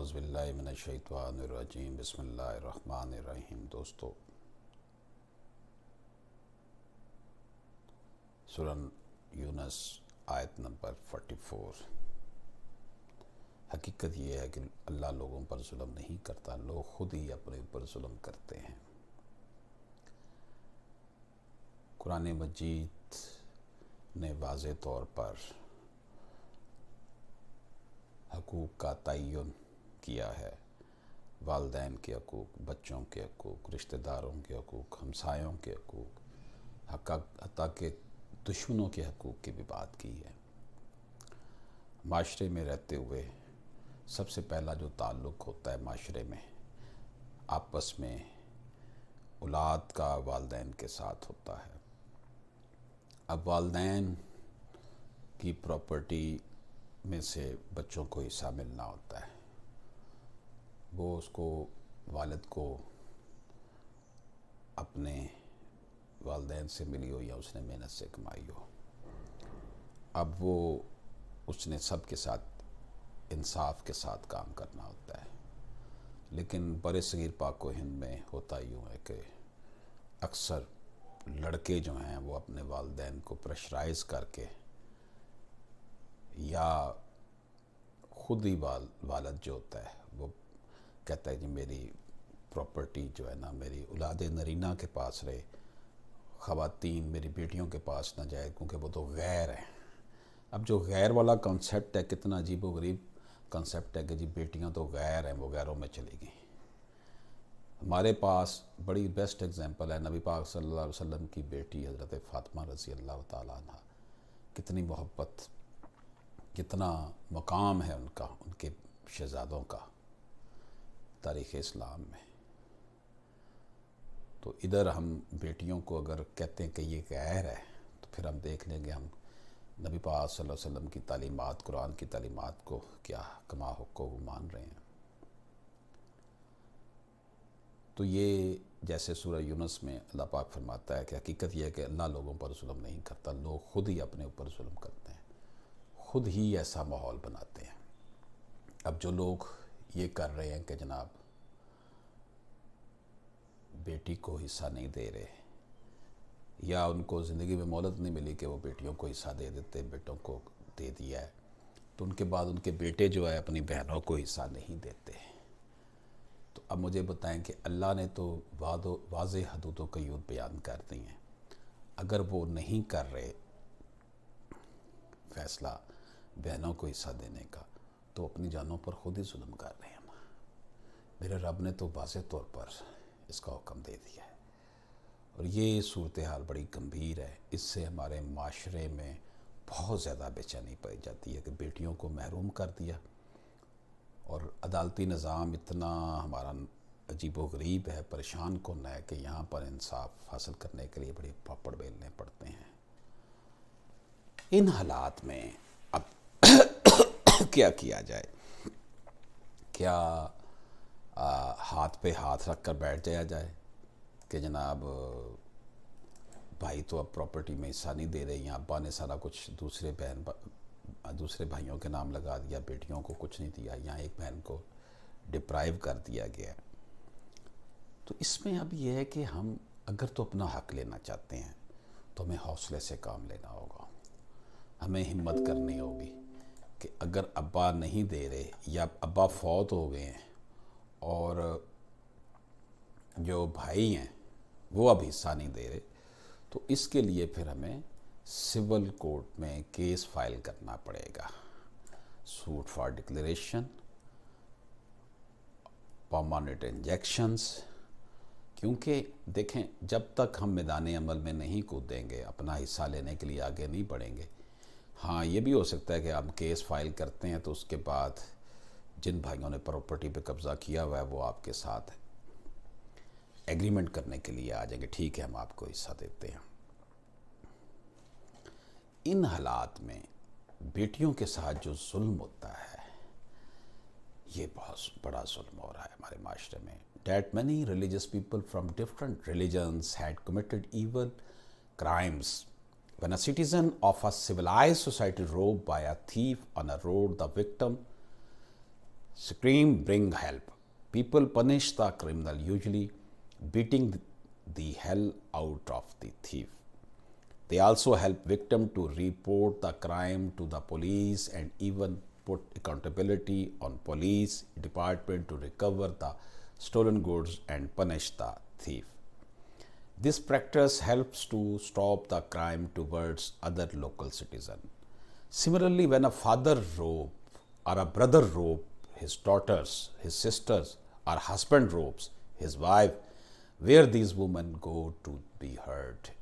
اعوذ باللہ من الشیطان الرجیم بسم اللہ الرحمن الرحیم۔ دوستو، سورہ یونس آیت نمبر 44۔ حقیقت یہ ہے کہ اللہ لوگوں پر ظلم نہیں کرتا، لوگ خود ہی اپنے اوپر ظلم کرتے ہیں۔ قرآن مجید نے واضح طور پر حقوق کا تعین کیا ہے، والدین کے حقوق، بچوں کے حقوق، رشتہ داروں کے حقوق، ہمسایوں کے حقوق، حتیٰ کہ دشمنوں کے حقوق کی بھی بات کی ہے۔ معاشرے میں رہتے ہوئے سب سے پہلا جو تعلق ہوتا ہے معاشرے میں، آپس میں اولاد کا والدین کے ساتھ ہوتا ہے۔ اب والدین کی پراپرٹی میں سے بچوں کو حصہ ملنا ہوتا ہے، وہ اس کو والد کو اپنے والدین سے ملی ہو یا اس نے محنت سے کمائی ہو، اب وہ اس نے سب کے ساتھ انصاف کے ساتھ کام کرنا ہوتا ہے۔ لیکن برِ صغیر پاک و ہند میں ہوتا یوں ہے کہ اکثر لڑکے جو ہیں وہ اپنے والدین کو پریشرائز کر کے یا خود ہی والد جو ہوتا ہے وہ کہتا ہے کہ میری پراپرٹی جو ہے نا میری اولاد نرینہ کے پاس رہے، خواتین میری بیٹیوں کے پاس نہ جائے کیونکہ وہ تو غیر ہیں۔ اب جو غیر والا کانسیپٹ ہے، کتنا عجیب و غریب کانسیپٹ ہے کہ جی بیٹیاں تو غیر ہیں، وہ غیروں میں چلی گئیں۔ ہمارے پاس بڑی بیسٹ ایگزامپل ہے نبی پاک صلی اللہ علیہ وسلم کی بیٹی حضرت فاطمہ رضی اللہ تعالیٰ عنہ۔ کتنی محبت، کتنا مقام ہے ان کا، ان کے شہزادوں کا تاریخ اسلام میں۔ تو ادھر ہم بیٹیوں کو اگر کہتے ہیں کہ یہ غیر ہے تو پھر ہم دیکھ لیں گے ہم نبی پاک صلی اللہ علیہ وسلم کی تعلیمات، قرآن کی تعلیمات کو کیا کما حق کو مان رہے ہیں۔ تو یہ جیسے سورہ یونس میں اللہ پاک فرماتا ہے کہ حقیقت یہ ہے کہ اللہ لوگوں پر ظلم نہیں کرتا، لوگ خود ہی اپنے اوپر ظلم کرتے ہیں، خود ہی ایسا ماحول بناتے ہیں۔ اب جو لوگ یہ کر رہے ہیں کہ جناب بیٹی کو حصہ نہیں دے رہے، یا ان کو زندگی میں مہلت نہیں ملی کہ وہ بیٹیوں کو حصہ دے دیتے، بیٹوں کو دے دیا ہے، تو ان کے بعد ان کے بیٹے جو ہے اپنی بہنوں کو حصہ نہیں دیتے۔ تو اب مجھے بتائیں کہ اللہ نے تو واضح حدود و قیود بیان کر دی ہیں، اگر وہ نہیں کر رہے فیصلہ بہنوں کو حصہ دینے کا تو اپنی جانوں پر خود ہی ظلم کر رہے ہیں۔ میرے رب نے تو واضح طور پر اس کا حکم دے دیا ہے، اور یہ صورتحال بڑی گمبھیر ہے۔ اس سے ہمارے معاشرے میں بہت زیادہ بے چینی پائی جاتی ہے کہ بیٹیوں کو محروم کر دیا، اور عدالتی نظام اتنا ہمارا عجیب و غریب ہے، پریشان کن ہے کہ یہاں پر انصاف حاصل کرنے کے لیے بڑے پاپڑ بیلنے پڑتے ہیں۔ ان حالات میں اب کیا کیا جائے؟ کیا ہاتھ پہ ہاتھ رکھ کر بیٹھ جایا جائے کہ جناب بھائی تو اب پراپرٹی میں حصہ نہیں دے رہے، یا ابا نے سارا کچھ دوسرے بھائیوں کے نام لگا دیا، بیٹیوں کو کچھ نہیں دیا، یا ایک بہن کو ڈپرائیو کر دیا گیا؟ تو اس میں اب یہ ہے کہ ہم اگر تو اپنا حق لینا چاہتے ہیں تو ہمیں حوصلے سے کام لینا ہوگا، ہمیں ہمت کرنی ہوگی کہ اگر ابا نہیں دے رہے یا ابا فوت ہو گئے ہیں اور جو بھائی ہیں وہ اب حصہ نہیں دے رہے، تو اس کے لیے پھر ہمیں سول کورٹ میں کیس فائل کرنا پڑے گا، suit for declaration, permanent injunctions. کیونکہ دیکھیں جب تک ہم میدان عمل میں نہیں کودیں گے، اپنا حصہ لینے کے لیے آگے نہیں بڑھیں گے، ہاں یہ بھی ہو سکتا ہے کہ ہم کیس فائل کرتے ہیں تو اس کے بعد جن بھائیوں نے پراپرٹی پہ قبضہ کیا ہوا ہے وہ آپ کے ساتھ ایگریمنٹ کرنے کے لیے آ جائیں گے، ٹھیک ہے ہم آپ کو حصہ دیتے ہیں۔ ان حالات میں بیٹیوں کے ساتھ جو ظلم ہوتا ہے یہ بہت بڑا ظلم ہو رہا ہے ہمارے معاشرے میں۔ That many religious people from different religions had committed evil crimes. When a citizen of a civilized society robbed by a thief on a road, the victim Scream, bring help. People punish the criminal, usually beating the hell out of the thief. They also help victim to report the crime to the police and even put accountability on police department to recover the stolen goods and punish the thief. This practice helps to stop the crime towards other local citizens. Similarly, when a father rope or a brother rope his daughters, his sisters, or husband ropes his wife, where these women go to be heard?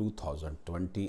2020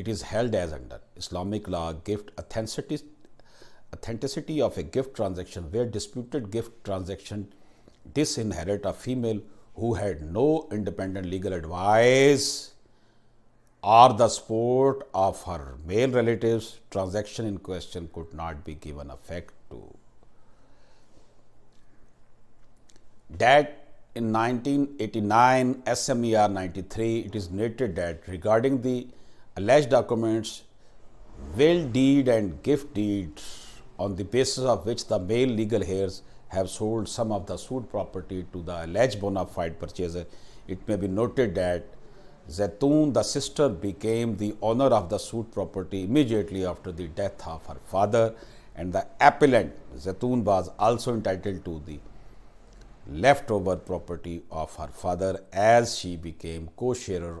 it is held as under Islamic law gift authenticity of a gift transaction where disputed gift transaction disinherit a female who had no independent legal advice or the support of her male relatives. Transaction in question could not be given effect to. That in 1989 SMER 93, it is noted that regarding the alleged documents, will deed and gift deed on the basis of which the male legal heirs have sold some of the sued property to the alleged bona fide purchaser, it may be noted that Zaitoon, the sister, became the owner of the sued property immediately after the death of her father, and the appellant Zaitoon was also entitled to the leftover property of her father as she became co-sharer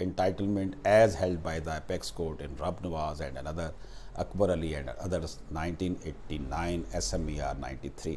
entitlement as held by the apex court in Rab Nawaz and another Akbar Ali and others 1989 SMER 93।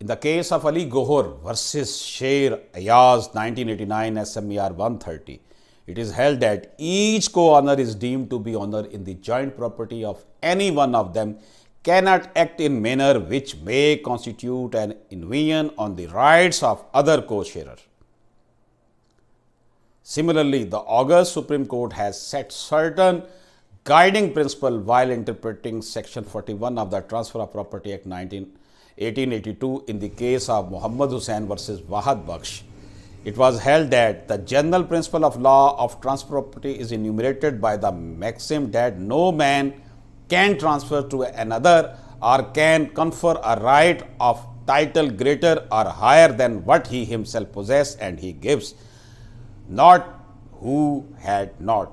In the case of Ali Gohar versus Sher Ayaz 1989 SMER 130, it is held that each co-owner is deemed to be owner in the joint property of any one of them, cannot act in manner which may constitute an invasion on the rights of other co-sharer. Similarly, the August Supreme Court has set certain guiding principle while interpreting Section 41 of the Transfer of Property Act 1882 in the case of Muhammad Hussain versus Wahad Baksh. It was held that the general principle of law of transfer property is enumerated by the maxim that no man can transfer to another or can confer a right of title greater or higher than what he himself possesses, and he gives not who had not.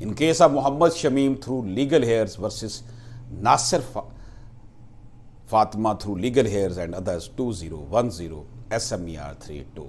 In case of Muhammad Shamim through legal heirs versus Nasir Fatima through legal heirs and others 2010 SMER 32।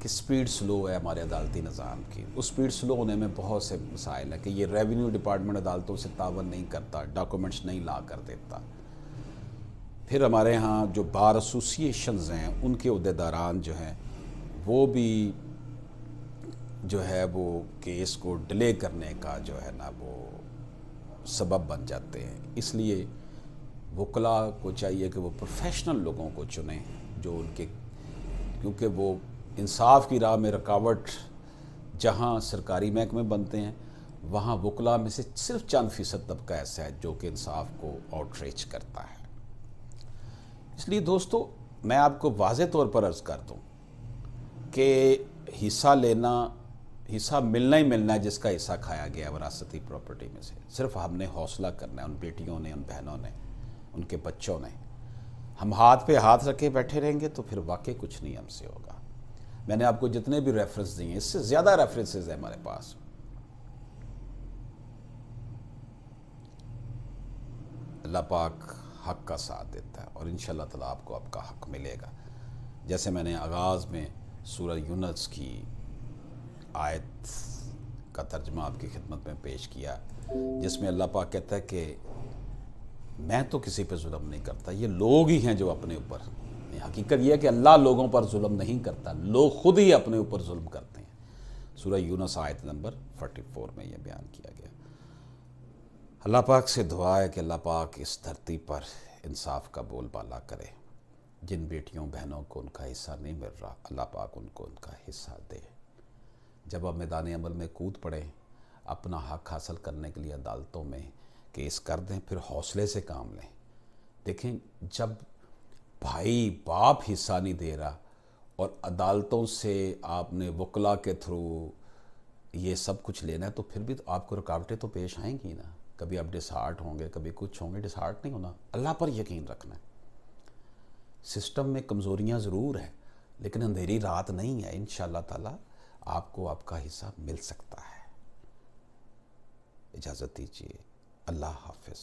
کہ speed سلو ہے ہمارے عدالتی نظام کی. اس speed سلو ہونے میں بہت سے مسائل ہیں کہ یہ ریونیو ڈپارٹمنٹ عدالتوں سے تعاون نہیں کرتا, ڈاکومنٹس نہیں لا کر دیتا. پھر ہمارے ہاں جو بار ایسوسیشنز ہیں ان کے عہدیداران جو ہیں وہ بھی جو ہے وہ کیس کو ڈیلے کرنے کا جو ہے نا وہ سبب بن جاتے ہیں. اس لیے وکلاء کو چاہیے کہ وہ پروفیشنل لوگوں کو چنیں جو ان کے, کیونکہ وہ انصاف کی راہ میں رکاوٹ جہاں سرکاری محکمے بنتے ہیں وہاں وکلاء میں سے صرف چند فیصد طبقہ ایسا ہے جو کہ انصاف کو آؤٹ ریچ کرتا ہے. اس لیے دوستو میں آپ کو واضح طور پر عرض کر دوں کہ حصہ ملنا ہی ملنا ہے جس کا حصہ کھایا گیا ہے وراثتی پراپرٹی میں سے. صرف ہم نے حوصلہ کرنا ہے, ان بیٹیوں نے, ان بہنوں نے, ان کے بچوں نے. ہم ہاتھ پہ ہاتھ رکھے بیٹھے رہیں گے تو پھر واقعی کچھ نہیں ہم سے ہوگا. میں نے آپ کو جتنے بھی ریفرنس دیے ہیں اس سے زیادہ ریفرنسز ہیں ہمارے پاس. اللہ پاک حق کا ساتھ دیتا ہے اور انشاءاللہ تعالیٰ آپ کو آپ کا حق ملے گا. جیسے میں نے آغاز میں سورہ یونس کی آیت کا ترجمہ آپ کی خدمت میں پیش کیا جس میں اللہ پاک کہتا ہے کہ میں تو کسی پہ ظلم نہیں کرتا, یہ لوگ ہی ہیں جو اپنے اوپر. حقیقت یہ ہے کہ اللہ لوگوں پر ظلم نہیں کرتا, لوگ خود ہی اپنے اوپر ظلم کرتے ہیں. سورہ یونس آیت نمبر 44 میں یہ بیان کیا گیا. اللہ پاک سے دعا ہے کہ اللہ پاک اس دھرتی پر انصاف کا بول بالا کرے. جن بیٹیوں بہنوں کو ان کا حصہ نہیں مل رہا اللہ پاک ان کو ان کا حصہ دے. جب آپ میدان عمل میں کود پڑیں اپنا حق حاصل کرنے کے لیے عدالتوں میں کیس کر دیں, پھر حوصلے سے کام لیں. دیکھیں جب بھائی باپ حصہ نہیں دے رہا اور عدالتوں سے آپ نے وکلاء کے تھرو یہ سب کچھ لینا ہے تو پھر بھی آپ کو رکاوٹیں تو پیش آئیں گی نا. کبھی آپ ڈسہارٹ ہوں گے, کبھی کچھ ہوں گے. ڈسہارٹ نہیں ہونا, اللہ پر یقین رکھنا ہے. سسٹم میں کمزوریاں ضرور ہیں لیکن اندھیری رات نہیں ہے. انشاءاللہ تعالیٰ آپ کو آپ کا حصہ مل سکتا ہے. اجازت دیجیے. اللہ حافظ.